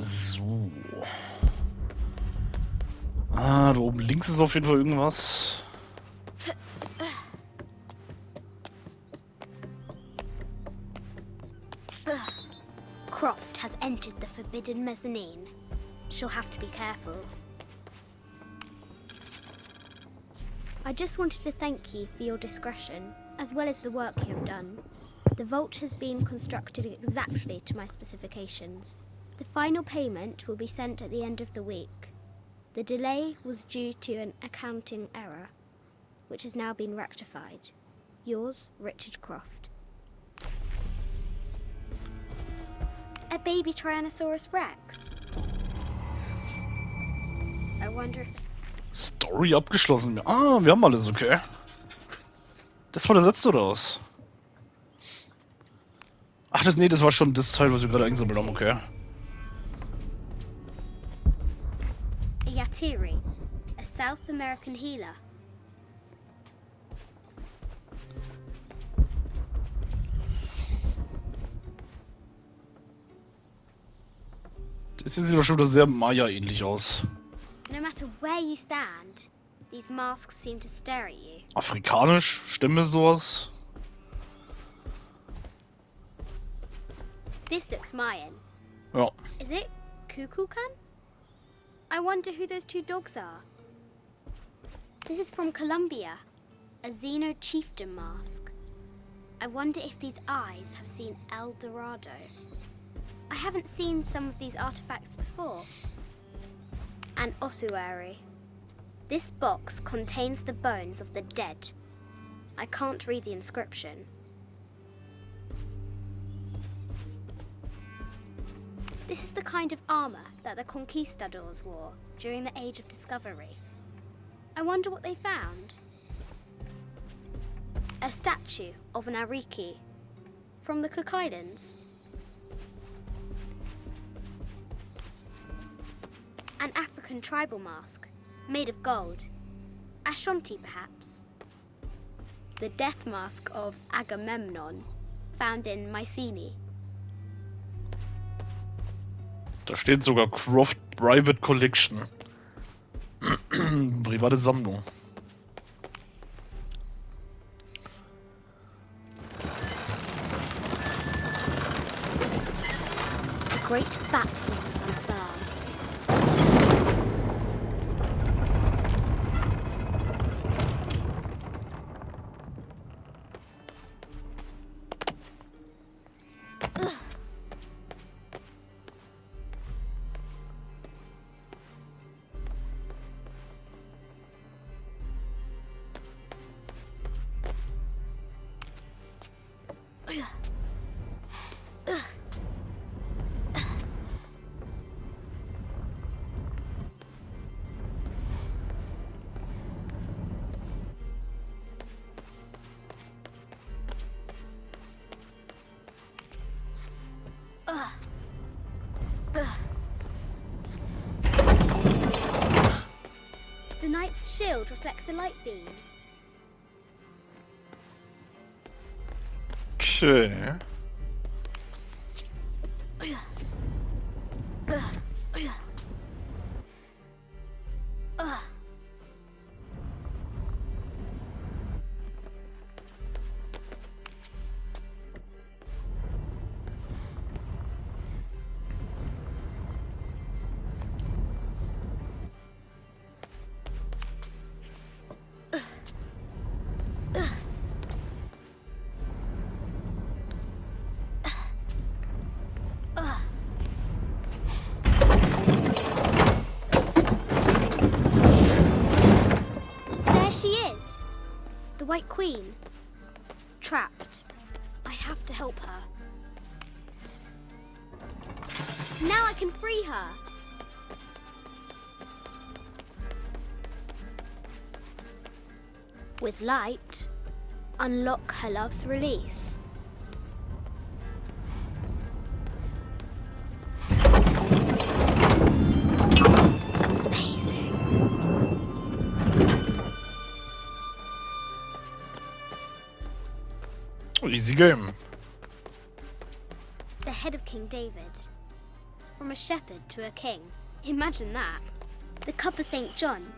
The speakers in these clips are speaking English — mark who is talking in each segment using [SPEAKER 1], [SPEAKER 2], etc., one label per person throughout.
[SPEAKER 1] So. Ah, da oben links ist auf jeden Fall irgendwas.
[SPEAKER 2] Croft has entered the forbidden mezzanine. She'll have to be careful. I just wanted to thank you for your discretion, as well as the work you have done. The vault has been constructed exactly to my specifications. The final payment will be sent at the end of the week. The delay was due to an accounting error, which has now been rectified. Yours, Richard Croft. A baby Tyrannosaurus Rex. I wonder if...
[SPEAKER 1] Story abgeschlossen. Ah, wir haben alles, okay. Das war der letzte oder was? Ach, nee, das war schon das Teil, was wir gerade eingesammelt haben, okay.
[SPEAKER 2] Yatiri, a South American healer.
[SPEAKER 1] Das sieht doch schon wieder sehr Maya-ähnlich aus.
[SPEAKER 2] No matter where you stand, these masks seem to stare at you.
[SPEAKER 1] Afrikanisch? Stimme sowas?
[SPEAKER 2] This looks Mayan.
[SPEAKER 1] Ja.
[SPEAKER 2] Is it Kukulkan? I wonder who those two dogs are. This is from Colombia, a Xeno chieftain mask. I wonder if these eyes have seen El Dorado. I haven't seen some of these artifacts before. An ossuary. This box contains the bones of the dead. I can't read the inscription. This is the kind of armor that the conquistadors wore during the Age of Discovery. I wonder what they found. A statue of an Ariki from the Cook Islands. An African tribal mask made of gold. Ashanti, perhaps. The death mask of Agamemnon, found in Mycenae.
[SPEAKER 1] Da steht sogar Croft Private Collection. Private Sammlung.
[SPEAKER 2] Great bat swings on a farm. The knight's shield reflects the light beam.
[SPEAKER 1] Okay.
[SPEAKER 2] White Queen. Trapped. I have to help her. Now I can free her. With light, unlock her love's release.
[SPEAKER 1] Easy game.
[SPEAKER 2] The head of King David. from a shepherd to a king. Imagine that. The cup of St. John.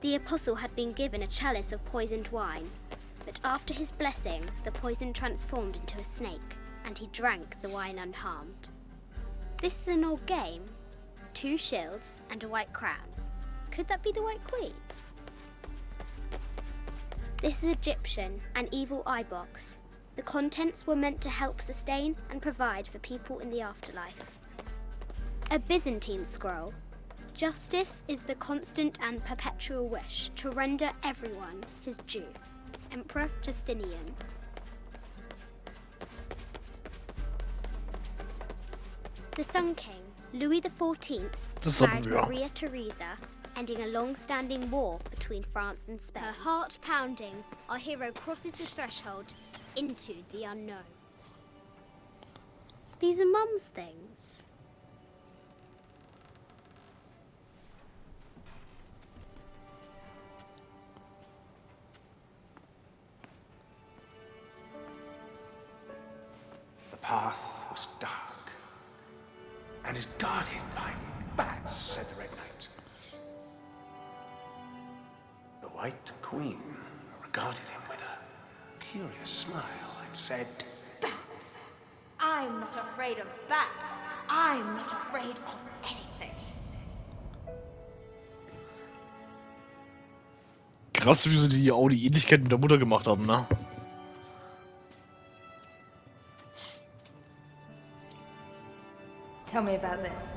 [SPEAKER 2] The apostle had been given a chalice of poisoned wine, but after his blessing, the poison transformed into a snake, and he drank the wine unharmed. This is an old game. 2 shields and a white crown. Could that be the White Queen? This is Egyptian, an evil eye box. The contents were meant to help sustain and provide for people in the afterlife. A Byzantine scroll. Justice is the constant and perpetual wish to render everyone his due. Emperor Justinian. The Sun King, Louis XIV, married Maria Theresa, ending a long-standing war between France and Spain. Her heart pounding, our hero crosses the threshold into the unknown. These are Mum's things.
[SPEAKER 3] The path was dark and is guarded by bats, said the Red Knight. The White Queen regarded him with a curious smile and said,
[SPEAKER 4] Bats! I'm not afraid of bats. I'm not afraid of anything.
[SPEAKER 1] Krass, wie sie die auch die Ähnlichkeit mit der Mutter gemacht haben, ne?
[SPEAKER 4] Tell me about this.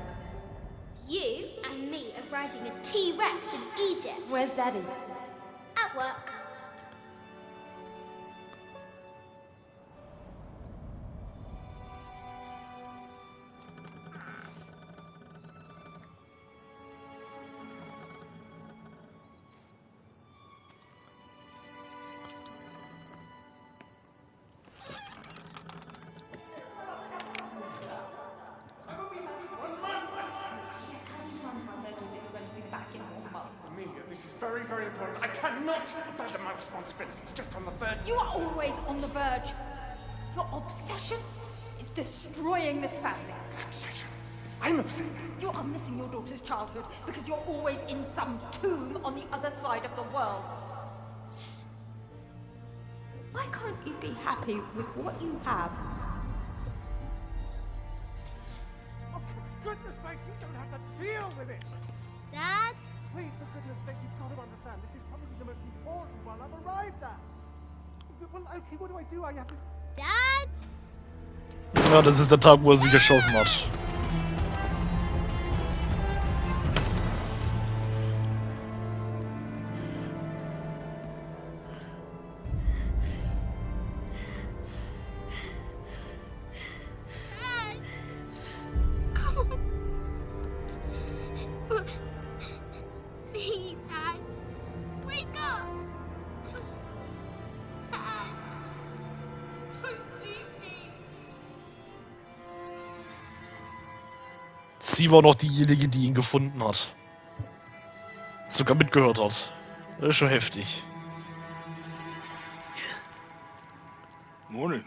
[SPEAKER 2] You and me are riding a T-Rex in Egypt.
[SPEAKER 4] Where's Daddy?
[SPEAKER 2] At work.
[SPEAKER 3] This is very, very important. I cannot abandon my responsibilities just on the verge.
[SPEAKER 4] You are always on the verge. Your obsession is destroying this family.
[SPEAKER 3] Obsession? I'm upset.
[SPEAKER 4] You are missing your daughter's childhood because you're always in some tomb on the other side of the world. Why can't you be happy with what you have?
[SPEAKER 3] Oh, for goodness sake, you don't have to deal with it.
[SPEAKER 2] Dad?
[SPEAKER 3] Please, for goodness sake, you've got to understand. This is probably the most important one I've arrived at. Well, okay, what do? I have to...
[SPEAKER 2] Dad?
[SPEAKER 1] Ja, das ist der Tag, wo er sie geschossen hat.
[SPEAKER 2] Please, Dad. Wake up. Dad. Don't leave me.
[SPEAKER 1] Sie war noch diejenige, die ihn gefunden hat. Sogar mitgehört hat. Das ist schon heftig.
[SPEAKER 5] Morning.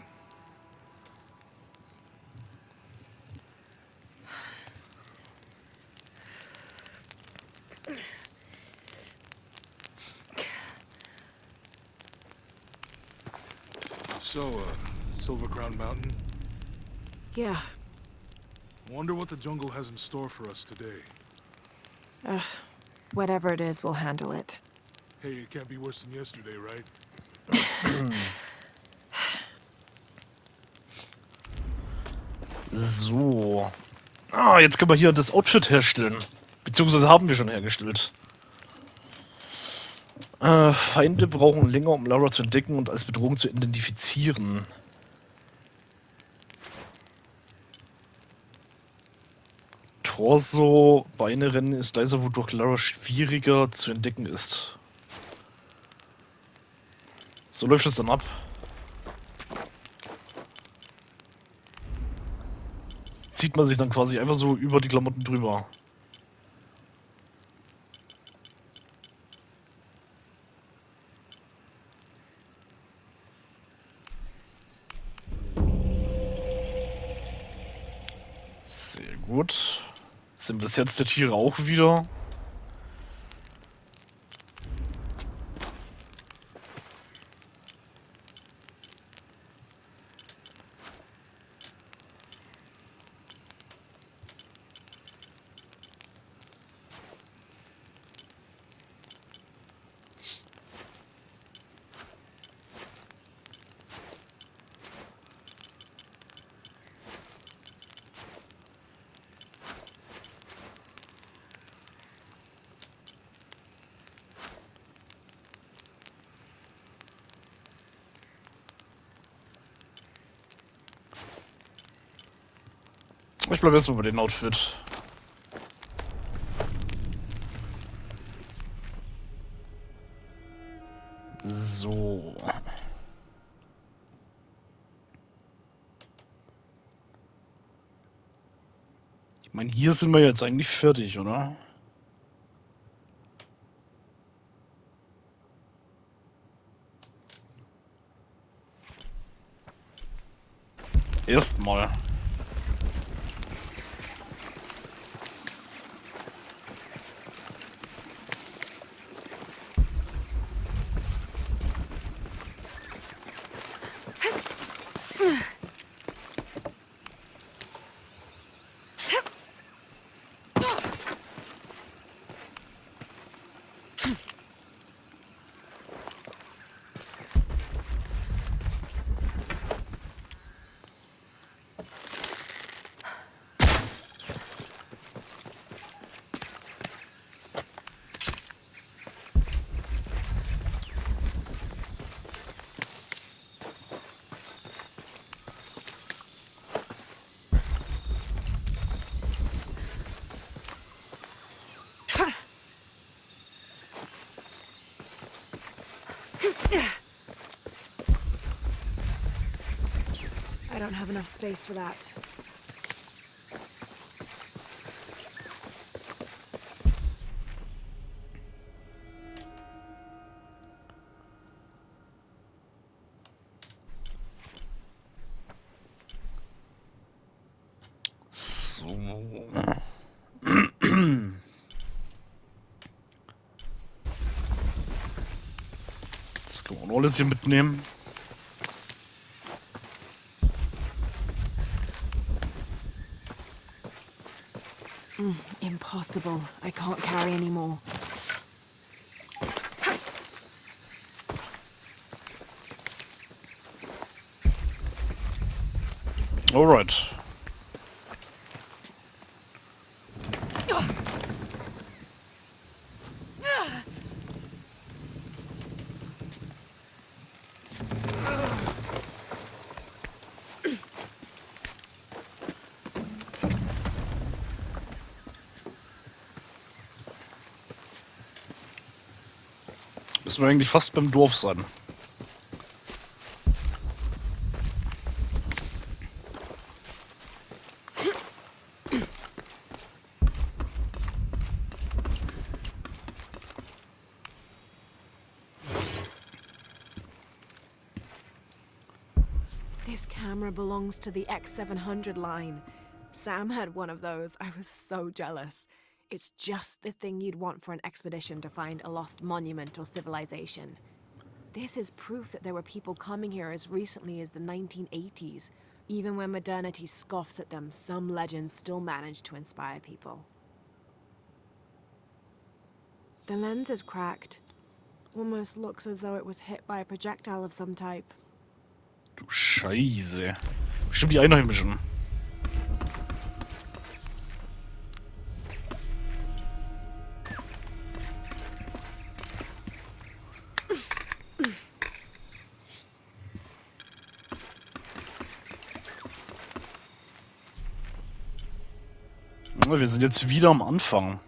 [SPEAKER 5] So, Silver Crown Mountain?
[SPEAKER 6] Yeah.
[SPEAKER 5] Wonder what the jungle has in store for us today.
[SPEAKER 6] Whatever it is, we'll handle it.
[SPEAKER 5] Hey, it can't be worse than yesterday, right?
[SPEAKER 1] So. Ah, jetzt können wir hier das Outfit herstellen. Beziehungsweise haben wir schon hergestellt. Feinde brauchen länger, um Lara zu entdecken und als Bedrohung zu identifizieren. Torso, Beine rennen ist leiser, wodurch Lara schwieriger zu entdecken ist. So läuft es dann ab. Zieht man sich dann quasi einfach so über die Klamotten drüber. Sehr gut. Sind bis jetzt der Tiere auch wieder? Ich bleibe erstmal bei dem Outfit. So. Ich meine, hier sind wir jetzt eigentlich fertig, oder? Erstmal.
[SPEAKER 6] I don't have enough space for that.
[SPEAKER 1] So. Das können wir auch alles hier mitnehmen.
[SPEAKER 6] Impossible. I can't carry anymore.
[SPEAKER 1] All right. Müssen wir eigentlich fast beim Dorf sein.
[SPEAKER 6] This camera belongs to the X700 line. Sam had one of those. I was so jealous. It's just the thing you'd want for an expedition to find a lost monument or civilization. This is proof that there were people coming here as recently as the 1980s. Even when modernity scoffs at them, some legends still manage to inspire people. The lens is cracked. Almost looks as though it was hit by a projectile of some type.
[SPEAKER 1] Du Scheiße. Bestimmt die Einheimischen. Wir sind jetzt wieder am Anfang.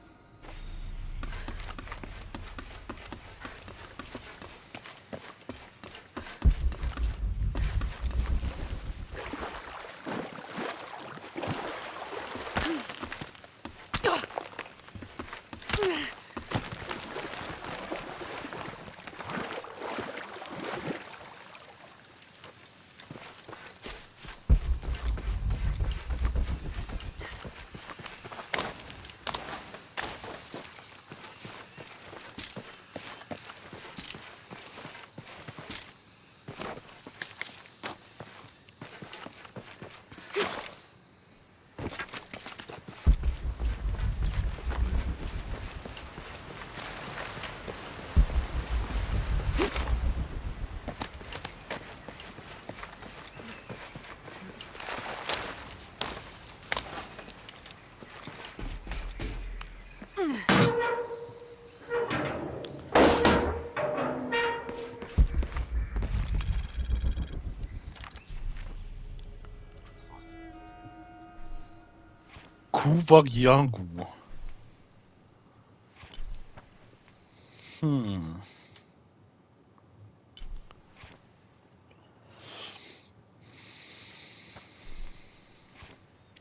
[SPEAKER 1] Kuwagiagu.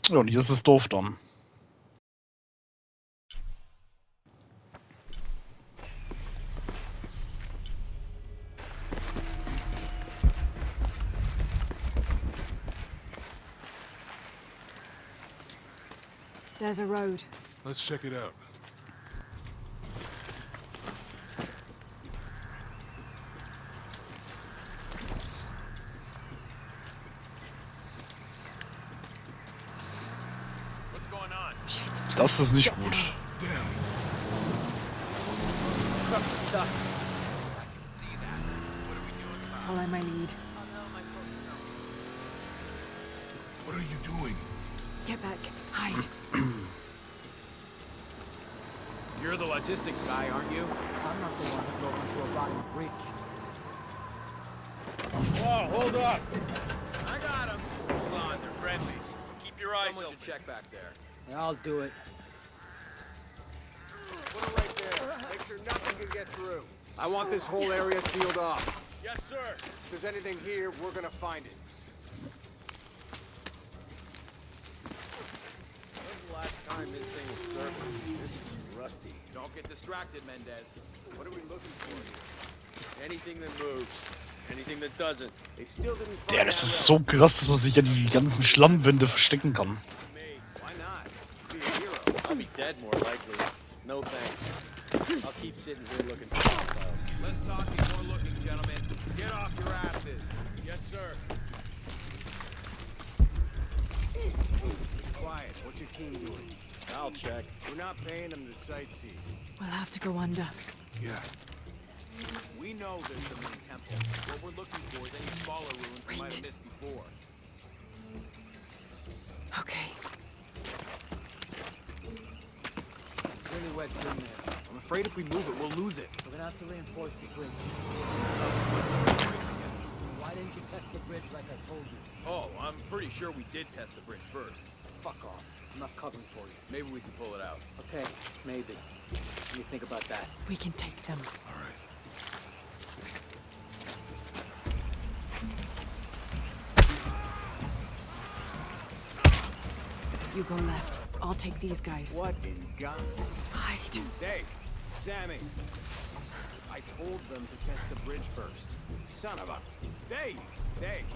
[SPEAKER 1] Ja, und hier ist das Dorf dann.
[SPEAKER 6] There's a road.
[SPEAKER 5] Let's check it out.
[SPEAKER 7] What's going on?
[SPEAKER 6] Shit.
[SPEAKER 1] Das ist nicht gut.
[SPEAKER 5] Damn.
[SPEAKER 7] Truck's stuck. I can see that. What are we doing about it?
[SPEAKER 6] Follow my lead.
[SPEAKER 7] How the hell am I supposed to know?
[SPEAKER 5] What are you doing?
[SPEAKER 6] Get back. Hide.
[SPEAKER 7] You're the logistics guy, aren't you?
[SPEAKER 3] I'm not the one who drove into a rotten bridge.
[SPEAKER 7] Whoa, hold up! I got him. Hold on, they're friendlies. Keep your eyes open. Check back there.
[SPEAKER 3] Yeah, I'll do it.
[SPEAKER 7] Put it right there. Make sure nothing can get through. I want this whole area sealed off. Yes, sir. If there's anything here, we're gonna find it. When's the last time this thing was serviced? This is rusty. Don't get distracted, Mendez. What are we looking for here? Anything that moves. Anything that doesn't. They still didn't find
[SPEAKER 1] Ja, das ist so krass, dass man sich an die ganzen Schlammwände verstecken kann.
[SPEAKER 7] me. Why not? Be a hero. I'll be dead more likely. No thanks. I'll keep sitting here looking for files. Less talking, more looking, gentlemen. Get off your asses. Yes, sir. It's quiet. What's your team doing? I'll check. We're not paying them to sightsee.
[SPEAKER 6] We'll have to go under.
[SPEAKER 5] Yeah.
[SPEAKER 7] We know there's the main temple. What we're looking for is any smaller ruins we might have missed before.
[SPEAKER 6] Okay.
[SPEAKER 3] It's really wet in there.
[SPEAKER 7] I'm afraid if we move it, we'll lose it.
[SPEAKER 3] We're gonna have to reinforce the bridge. Why didn't you test the bridge like I told you?
[SPEAKER 7] Oh, I'm pretty sure we did test the bridge first.
[SPEAKER 3] Fuck off. I'm not covering for you.
[SPEAKER 7] Maybe we can pull it out.
[SPEAKER 3] Okay, maybe. What do you think about that?
[SPEAKER 6] We can take them.
[SPEAKER 5] All right.
[SPEAKER 6] You go left. I'll take these guys.
[SPEAKER 7] What in God?
[SPEAKER 6] Hide.
[SPEAKER 7] Dave, Sammy. I told them to test the bridge first. Son of a... Dave! Dave!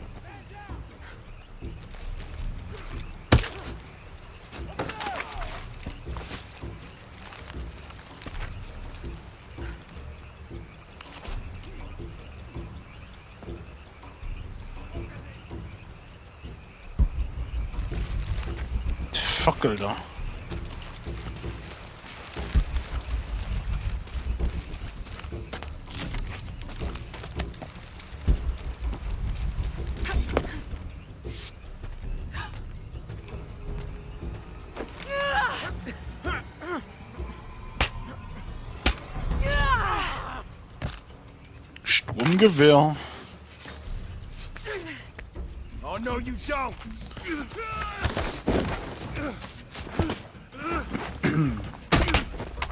[SPEAKER 1] Fackel da. Sturmgewehr.
[SPEAKER 7] Oh, no, you don't!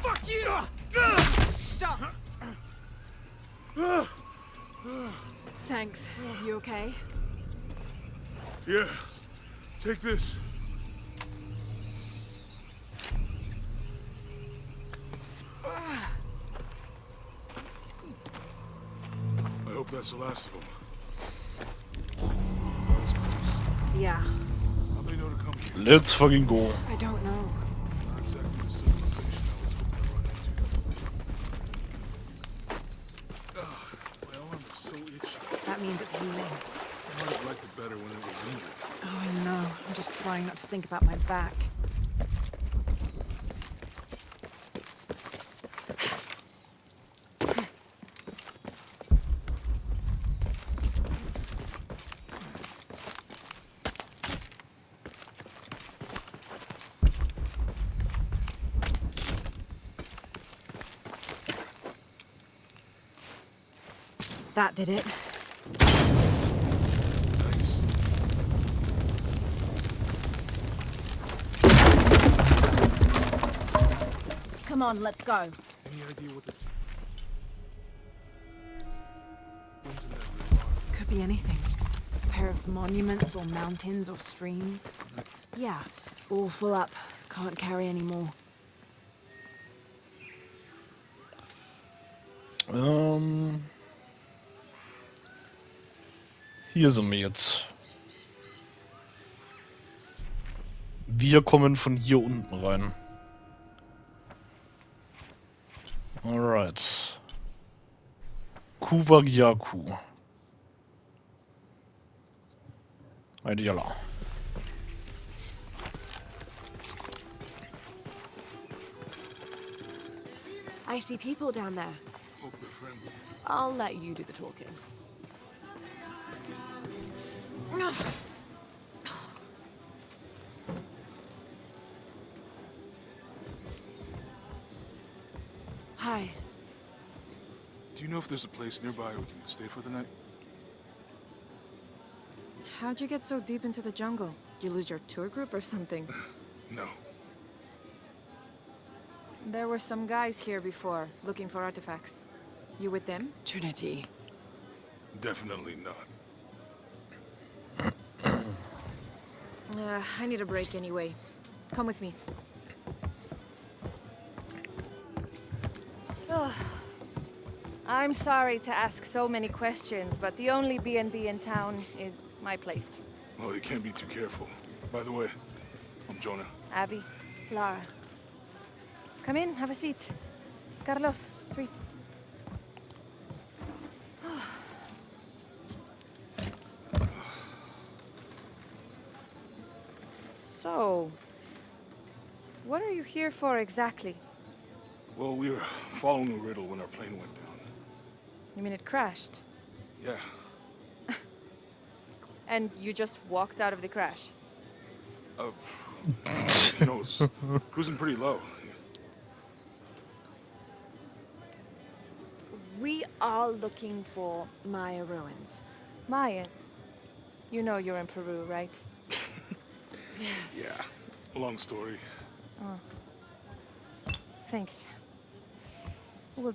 [SPEAKER 7] Fuck you!
[SPEAKER 6] Stop! Thanks. You okay?
[SPEAKER 5] Yeah. Take this. I hope that's the last of them. That was close.
[SPEAKER 6] Yeah.
[SPEAKER 5] How'd they know to come here?
[SPEAKER 1] Let's fucking go.
[SPEAKER 6] I don't know.
[SPEAKER 5] Not exactly the civilization I was hoping to run into. My arm is so itchy.
[SPEAKER 6] That means it's healing.
[SPEAKER 5] I might have liked it better when it was injured.
[SPEAKER 6] Oh, I know. I'm just trying not to think about my back. That did it.
[SPEAKER 5] Nice.
[SPEAKER 6] Come on, let's go.
[SPEAKER 5] Any idea what the ones in that river are?
[SPEAKER 6] Could be anything. A pair of monuments or mountains or streams. Yeah, all full up. Can't carry any more.
[SPEAKER 1] Hier sind wir jetzt. Wir kommen von hier unten rein. Alright. Kuwagyaku. Ideala.
[SPEAKER 6] I see people down there.
[SPEAKER 5] Hope they're friendly.
[SPEAKER 6] I'll let you do the talking. Hi.
[SPEAKER 5] Do you know if there's a place nearby we can stay for the night?
[SPEAKER 8] How'd you get so deep into the jungle? You lose your tour group or something?
[SPEAKER 5] No.
[SPEAKER 8] There were some guys here before, looking for artifacts. You with them?
[SPEAKER 6] Trinity.
[SPEAKER 5] Definitely not.
[SPEAKER 8] I need a break anyway. Come with me. Oh. I'm sorry to ask so many questions, but the only B&B in town is my place.
[SPEAKER 5] Well, you can't be too careful. By the way, I'm Jonah.
[SPEAKER 8] Abby, Lara. Come in, have a seat. Carlos, 3. So, what are you here for exactly?
[SPEAKER 5] Well, we were following a riddle when our plane went down.
[SPEAKER 8] You mean it crashed?
[SPEAKER 5] Yeah.
[SPEAKER 8] And you just walked out of the crash?
[SPEAKER 5] You know, it was cruising pretty low.
[SPEAKER 6] We are looking for Maya ruins.
[SPEAKER 8] Mayan. You know you're in Peru, right?
[SPEAKER 5] Yeah. Long story.
[SPEAKER 8] Thanks. Well,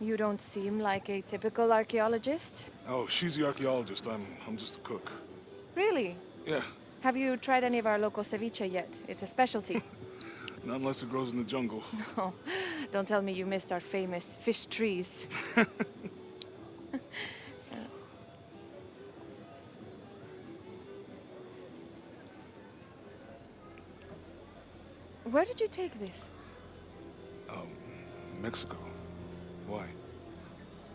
[SPEAKER 8] you don't seem like a typical archaeologist.
[SPEAKER 5] Oh, she's the archaeologist. I'm just a cook.
[SPEAKER 8] Really?
[SPEAKER 5] Yeah.
[SPEAKER 8] Have you tried any of our local ceviche yet? It's a specialty.
[SPEAKER 5] Not unless it grows in the jungle.
[SPEAKER 8] Oh, don't tell me you missed our famous fish trees. Where did you take this?
[SPEAKER 5] Mexico. Why?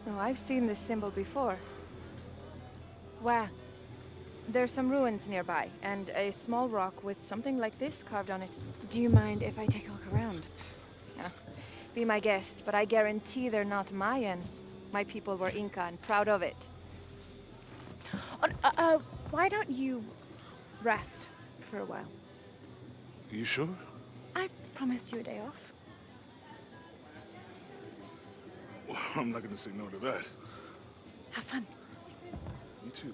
[SPEAKER 8] Oh, I've seen this symbol before.
[SPEAKER 6] Where?
[SPEAKER 8] There's some ruins nearby, and a small rock with something like this carved on it.
[SPEAKER 6] Do you mind if I take a look around?
[SPEAKER 8] Be my guest, but I guarantee they're not Mayan. My people were Inca and proud of it.
[SPEAKER 6] Why don't you rest for a while?
[SPEAKER 5] You sure?
[SPEAKER 6] I promised you a day off.
[SPEAKER 5] Well, I'm not gonna say no to that.
[SPEAKER 6] Have fun.
[SPEAKER 5] You too.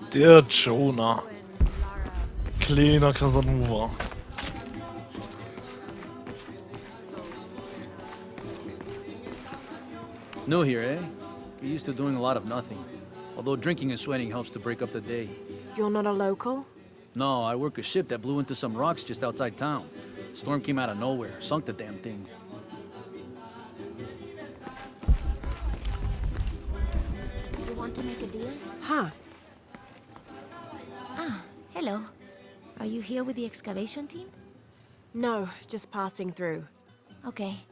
[SPEAKER 1] Der Jonah. Kleiner Casanova.
[SPEAKER 9] New here, eh? You're used to doing a lot of nothing. Although drinking and sweating helps to break up the day.
[SPEAKER 6] You're not a local?
[SPEAKER 9] No, I work a ship that blew into some rocks just outside town. Storm came out of nowhere, sunk the damn thing.
[SPEAKER 2] You want to make a deal?
[SPEAKER 6] Huh.
[SPEAKER 2] Ah, hello. Are you here with the excavation team?
[SPEAKER 6] No, just passing through.
[SPEAKER 2] Okay.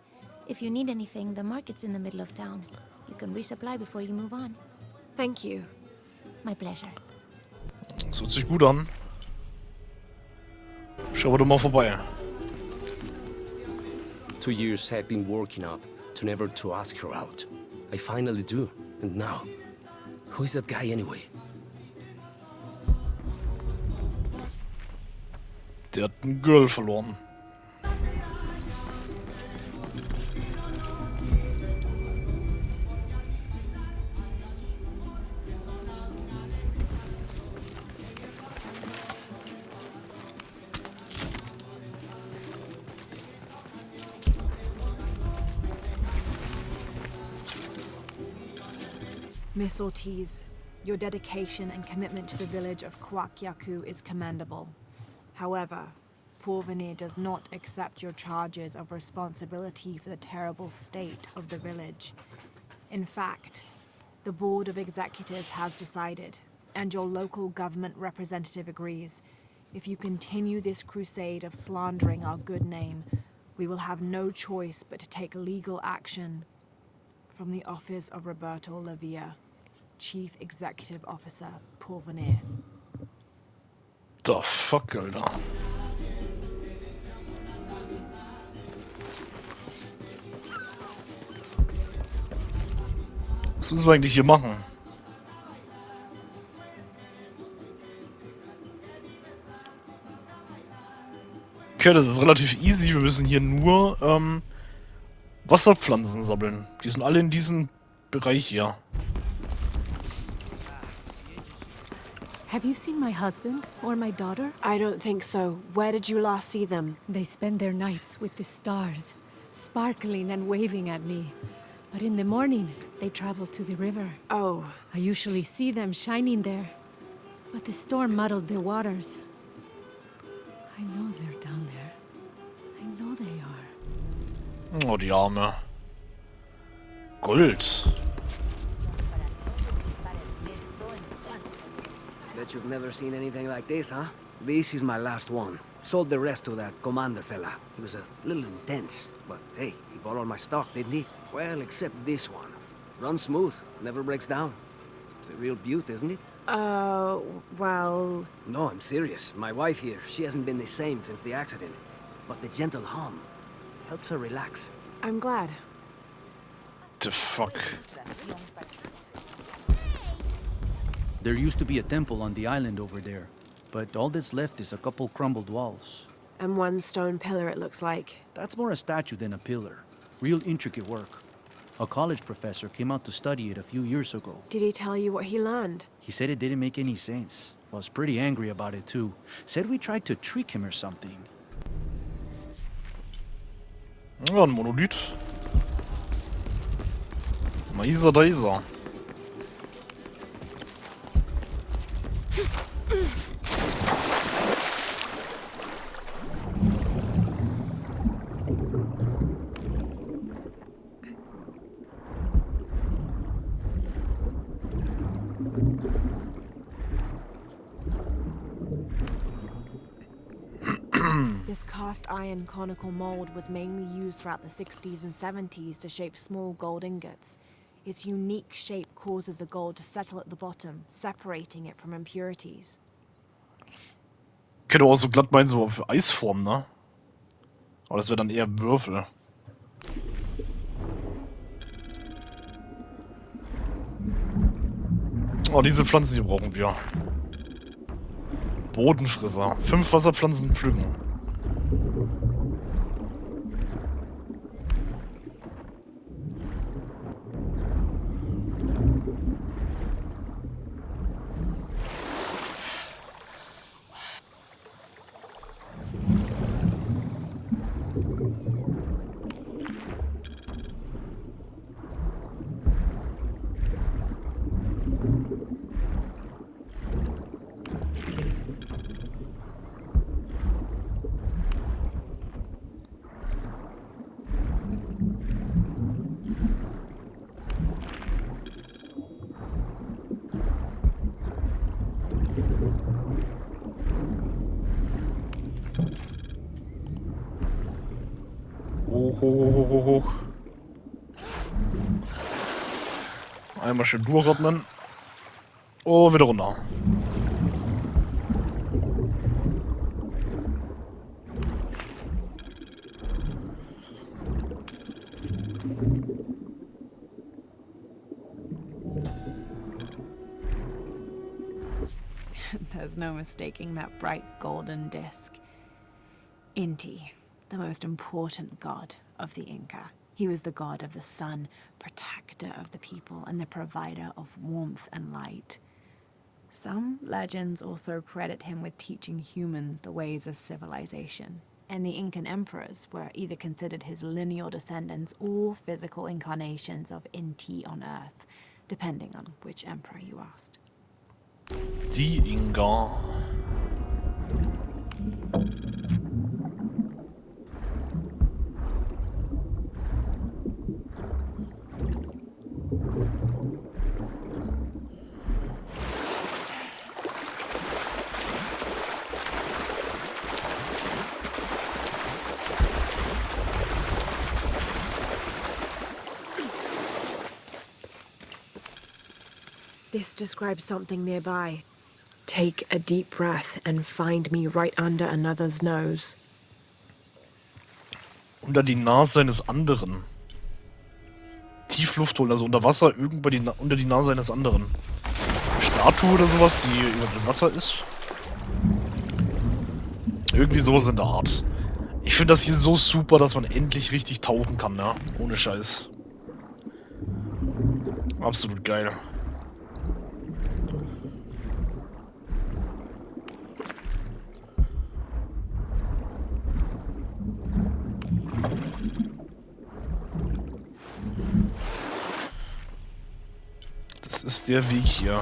[SPEAKER 2] If you need anything, the market's in the middle of town. You can resupply before you move on.
[SPEAKER 6] Thank you.
[SPEAKER 2] My pleasure.
[SPEAKER 1] Das hört sich gut an. Schau doch mal vorbei.
[SPEAKER 10] 2 years I've been working up to never to ask her out. I finally do. And now, who is that guy anyway?
[SPEAKER 1] Der hat ein Girl verloren.
[SPEAKER 6] Miss Ortiz, your dedication and commitment to the village of Kwakyaku is commendable. However, Porvenir does not accept your charges of responsibility for the terrible state of the village. In fact, the Board of Executives has decided, and your local government representative agrees, if you continue this crusade of slandering our good name, we will have no choice but to take legal action. From the office of Roberto Lavia, Chief Executive Officer, Porvenir.
[SPEAKER 1] The fuck, Alter. Was müssen wir eigentlich hier machen? Okay, das ist relativ easy. Wir müssen hier nur Wasserpflanzen sammeln. Die sind alle in diesem Bereich hier.
[SPEAKER 11] Have you seen my husband or my daughter?
[SPEAKER 6] I don't think so. Where did you last see them?
[SPEAKER 11] They spend their nights with the stars, sparkling and waving at me. But in the morning, they travel to the river.
[SPEAKER 6] Oh.
[SPEAKER 11] I usually see them shining there. But the storm muddled the waters. I know they're down there. I know they are.
[SPEAKER 1] Oh, die Arme. Gold.
[SPEAKER 12] Bet you've never seen anything like this, huh? This is my last one. Sold the rest to that commander fella. He was a little intense, but hey, he bought all my stock, didn't he? Well, except this one. Runs smooth, never breaks down. It's a real beaut, isn't it?
[SPEAKER 6] Well...
[SPEAKER 12] No, I'm serious. My wife here, she hasn't been the same since the accident. But the gentle hum helps her relax.
[SPEAKER 6] I'm glad.
[SPEAKER 1] The fuck?
[SPEAKER 9] There used to be a temple on the island over there, but all that's left is a couple crumbled walls.
[SPEAKER 6] And one stone pillar, it looks like.
[SPEAKER 9] That's more a statue than a pillar. Real intricate work. A college professor came out to study it a few years ago.
[SPEAKER 6] Did he tell you what he learned?
[SPEAKER 9] He said it didn't make any sense. Was pretty angry about it too. Said we tried to trick him or something.
[SPEAKER 1] Ja, ein Monolith. Na, da ist er.
[SPEAKER 6] This cast iron conical mold was mainly used throughout the 60s and 70s to shape small gold ingots. Its unique shape causes the gold to settle at the bottom, separating it from impurities.
[SPEAKER 1] Könnte auch so glatt meinen, so für Eisform, ne? Aber das wäre dann eher Würfel. Oh, diese Pflanzen hier brauchen wir. Bodenfrisser. 5 Wasserpflanzen pflücken. Hoch. Einmal schön durchatmen. Oh, wieder runter.
[SPEAKER 6] There's no mistaking that bright golden disc. Inti, the most important god of the Inca. He was the god of the sun, protector of the people, and the provider of warmth and light. Some legends also credit him with teaching humans the ways of civilization, and the Incan emperors were either considered his lineal descendants or physical incarnations of Inti on Earth, depending on which emperor you asked.
[SPEAKER 1] Die Inga.
[SPEAKER 6] This describes something nearby. Take a deep breath and find me right under another's nose.
[SPEAKER 1] Unter die Nase eines anderen. Tiefluft holen, also unter Wasser, unter die Nase eines anderen. Statue oder sowas, die über dem Wasser ist. Irgendwie sowas in der Art. Ich finde das hier so super, dass man endlich richtig tauchen kann, ne? Ohne Scheiß. Absolut geil. Das ist der Weg hier.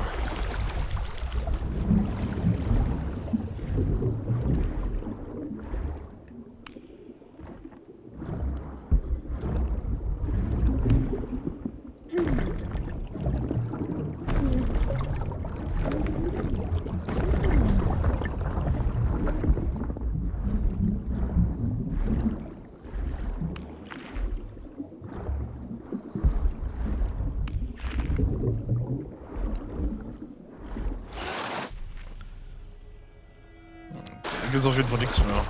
[SPEAKER 1] Hier ist auf jeden Fall nichts mehr.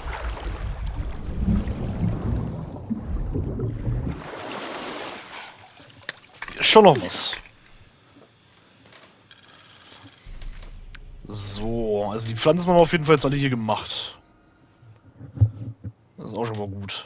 [SPEAKER 1] Hier ist schon noch was. So, also die Pflanzen haben wir auf jeden Fall jetzt alle hier gemacht. Das ist auch schon mal gut.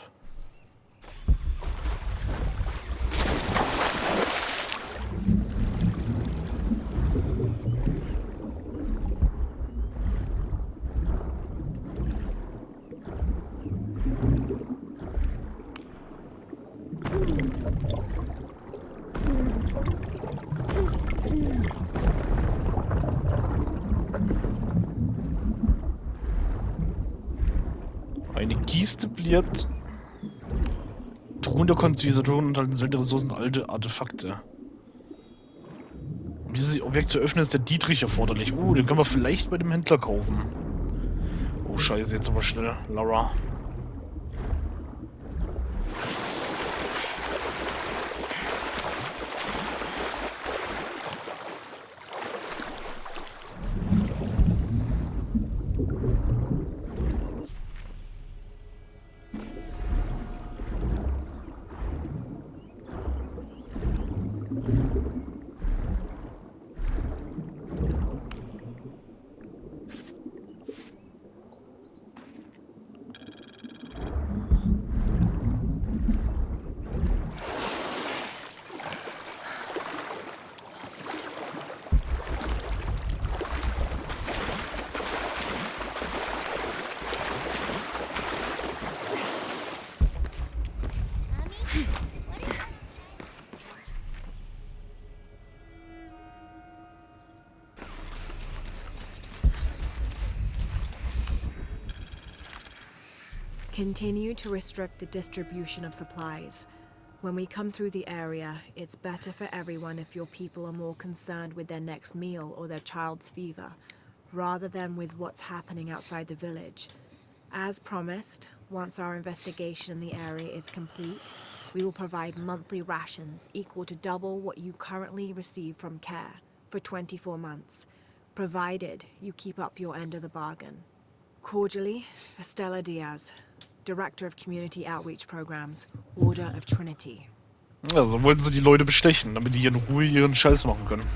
[SPEAKER 1] Eine Kiste bliert. Truhen der Konfisatoren enthalten seltene Ressourcen, alte Artefakte. Um dieses Objekt zu öffnen, ist der Dietrich erforderlich. Den können wir vielleicht bei dem Händler kaufen. Oh Scheiße, jetzt aber schnell. Laura.
[SPEAKER 6] Continue to restrict the distribution of supplies. When we come through the area, it's better for everyone if your people are more concerned with their next meal or their child's fever, rather than with what's happening outside the village. As promised, once our investigation in the area is complete, we will provide monthly rations equal to double what you currently receive from care for 24 months, provided you keep up your end of the bargain. Cordially, Estella Diaz, Director of Community Outreach Programs, Order of Trinity.
[SPEAKER 1] Also wollten sie die Leute bestechen, damit die hier in Ruhe ihren Scheiß machen können.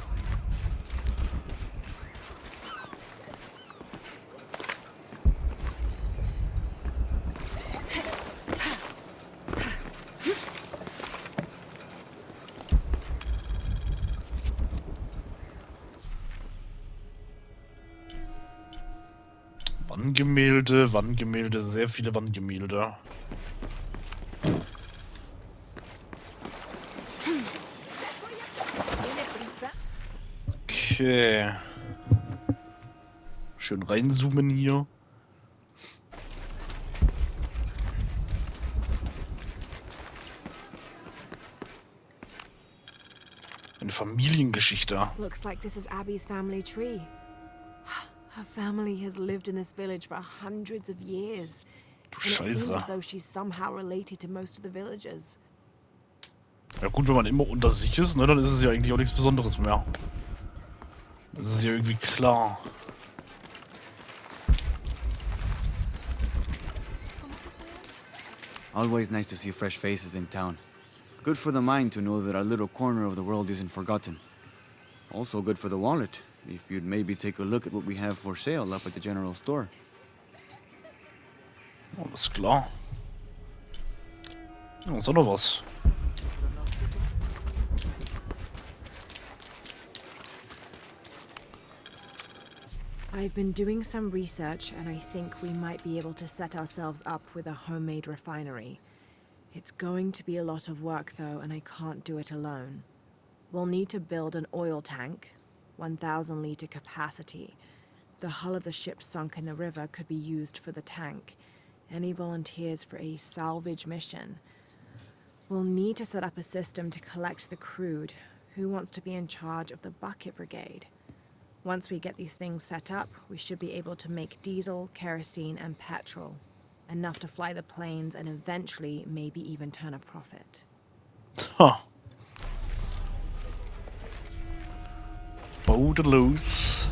[SPEAKER 1] Wandgemälde, Wandgemälde, sehr viele Wandgemälde.
[SPEAKER 8] ¿Tiene prisa?
[SPEAKER 1] Okay. Schön reinzoomen hier. Eine Familiengeschichte.
[SPEAKER 6] Looks like this is Abby's family tree. Her family has lived in this village for hundreds of years.
[SPEAKER 1] Du
[SPEAKER 6] And it seems as
[SPEAKER 1] Scheiße.
[SPEAKER 6] though she's somehow related to most of the villagers.
[SPEAKER 1] Ja gut, wenn man immer unter sich ist, ne, dann ist es ja eigentlich auch nichts Besonderes mehr. Das ist ja irgendwie klar.
[SPEAKER 13] Always nice to see fresh faces in town. Good for the mind to know that our little corner of the world isn't forgotten. Also good for the wallet, if you'd maybe take a look at what we have for sale up at the general store.
[SPEAKER 1] Alles klar. Ja, ist auch noch was.
[SPEAKER 6] I've been doing some research, and I think we might be able to set ourselves up with a homemade refinery. It's going to be a lot of work, though, and I can't do it alone. We'll need to build an oil tank, 1,000-liter capacity. The hull of the ship sunk in the river could be used for the tank. Any volunteers for a salvage mission? We'll need to set up a system to collect the crude. Who wants to be in charge of the bucket brigade? Once we get these things set up, we should be able to make diesel, kerosene, and petrol. Enough to fly the planes and eventually maybe even turn a profit.
[SPEAKER 1] Huh. Boat loose.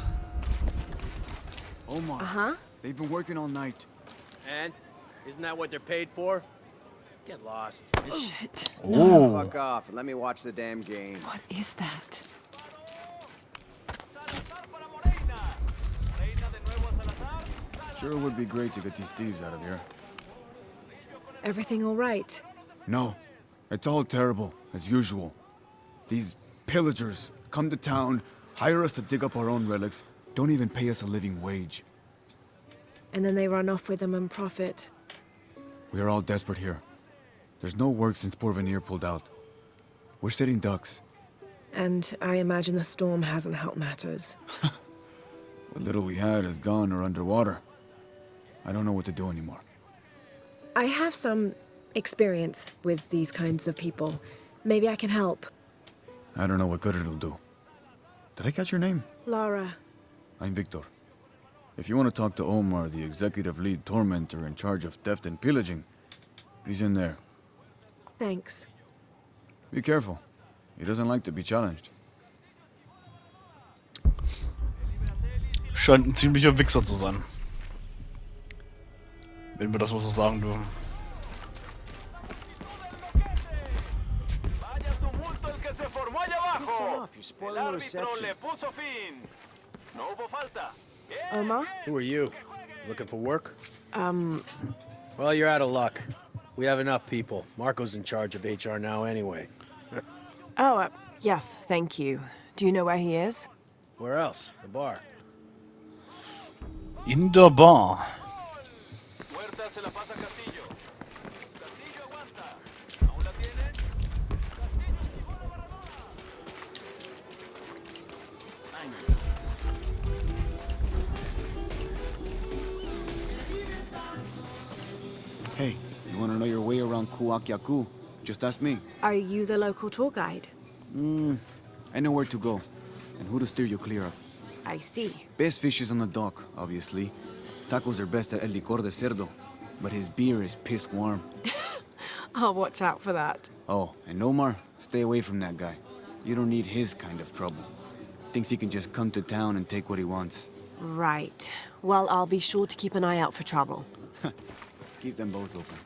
[SPEAKER 13] Omar.
[SPEAKER 6] Uh-huh.
[SPEAKER 13] They've been working all night.
[SPEAKER 7] And? Isn't that what they're paid for? Get lost.
[SPEAKER 6] Shit.
[SPEAKER 1] Oh.
[SPEAKER 14] Fuck off and let me watch the damn game.
[SPEAKER 6] What is that?
[SPEAKER 13] Sure would be great to get these thieves out of here.
[SPEAKER 6] Everything all right?
[SPEAKER 13] No, it's all terrible, as usual. These pillagers come to town, hire us to dig up our own relics, don't even pay us a living wage.
[SPEAKER 6] And then they run off with them and profit.
[SPEAKER 13] We are all desperate here. There's no work since Porvenir pulled out. We're sitting ducks.
[SPEAKER 6] And I imagine the storm hasn't helped matters.
[SPEAKER 13] What little we had is gone or underwater. I don't know what to do anymore.
[SPEAKER 6] I have some experience with these kinds of people. Maybe I can help.
[SPEAKER 13] I don't know what good it'll do. Did I catch your name?
[SPEAKER 6] Laura.
[SPEAKER 13] I'm Victor. If you want to talk to Omar, the executive lead tormentor in charge of theft and pillaging, he's in there.
[SPEAKER 6] Thanks.
[SPEAKER 13] Be careful. He doesn't like to be challenged.
[SPEAKER 1] Scheint ein ziemlicher Wichser zu sein. Wenn wir das mal so sagen dürfen.
[SPEAKER 14] Piss off, you're spoiling the reception.
[SPEAKER 6] Omar?
[SPEAKER 7] Who are you? Looking for work? Well, you're out of luck. We have enough people. Marco's in charge of HR now anyway.
[SPEAKER 6] Oh, yes, thank you. Do you know where he is?
[SPEAKER 7] Where else? The bar.
[SPEAKER 1] In der Bar.
[SPEAKER 13] Hey, you want to know your way around Kuakyaku? Just ask me.
[SPEAKER 6] Are you the local tour guide?
[SPEAKER 13] I know where to go, and who to steer you clear of.
[SPEAKER 6] I see.
[SPEAKER 13] Best fish is on the dock, obviously. Tacos are best at El Licor de Cerdo, but his beer is piss warm.
[SPEAKER 6] I'll watch out for that.
[SPEAKER 13] Oh, and Omar, stay away from that guy. You don't need his kind of trouble. Thinks he can just come to town and take what he wants.
[SPEAKER 6] Right. Well, I'll be sure to keep an eye out for trouble.
[SPEAKER 13] Keep them both open.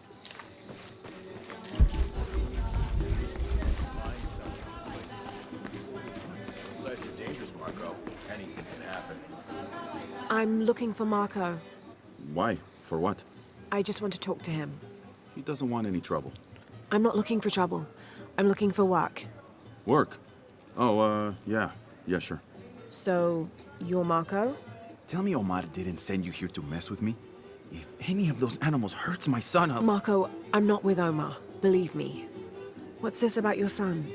[SPEAKER 7] Sites are dangerous, Marco. Anything can happen.
[SPEAKER 6] I'm looking for Marco.
[SPEAKER 15] Why? For what?
[SPEAKER 6] I just want to talk to him.
[SPEAKER 15] He doesn't want any trouble.
[SPEAKER 6] I'm not looking for trouble. I'm looking for work.
[SPEAKER 15] Work? Oh, yeah. Yeah, sure.
[SPEAKER 6] So, you're Marco?
[SPEAKER 15] Tell me Omar didn't send you here to mess with me? If any of those animals hurts my son, I'll...
[SPEAKER 6] Marco, I'm not with Omar. Believe me. What's this about your son?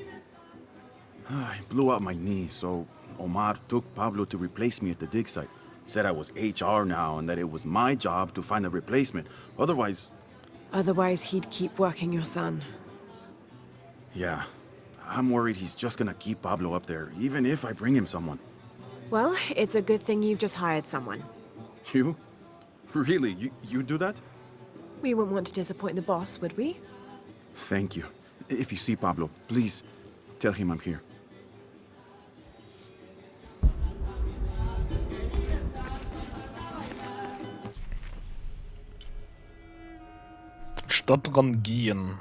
[SPEAKER 15] I blew out my knee, so Omar took Pablo to replace me at the dig site. Said I was HR now and that it was my job to find a replacement. Otherwise...
[SPEAKER 6] Otherwise, he'd keep working your son.
[SPEAKER 15] Yeah. I'm worried he's just gonna keep Pablo up there, even if I bring him someone.
[SPEAKER 6] Well, it's a good thing you've just hired someone.
[SPEAKER 15] You? Really? You do that?
[SPEAKER 6] We wouldn't want to disappoint the boss, would we?
[SPEAKER 15] Thank you. If you see Pablo, please tell him I'm here.
[SPEAKER 1] Stadtrand gehen.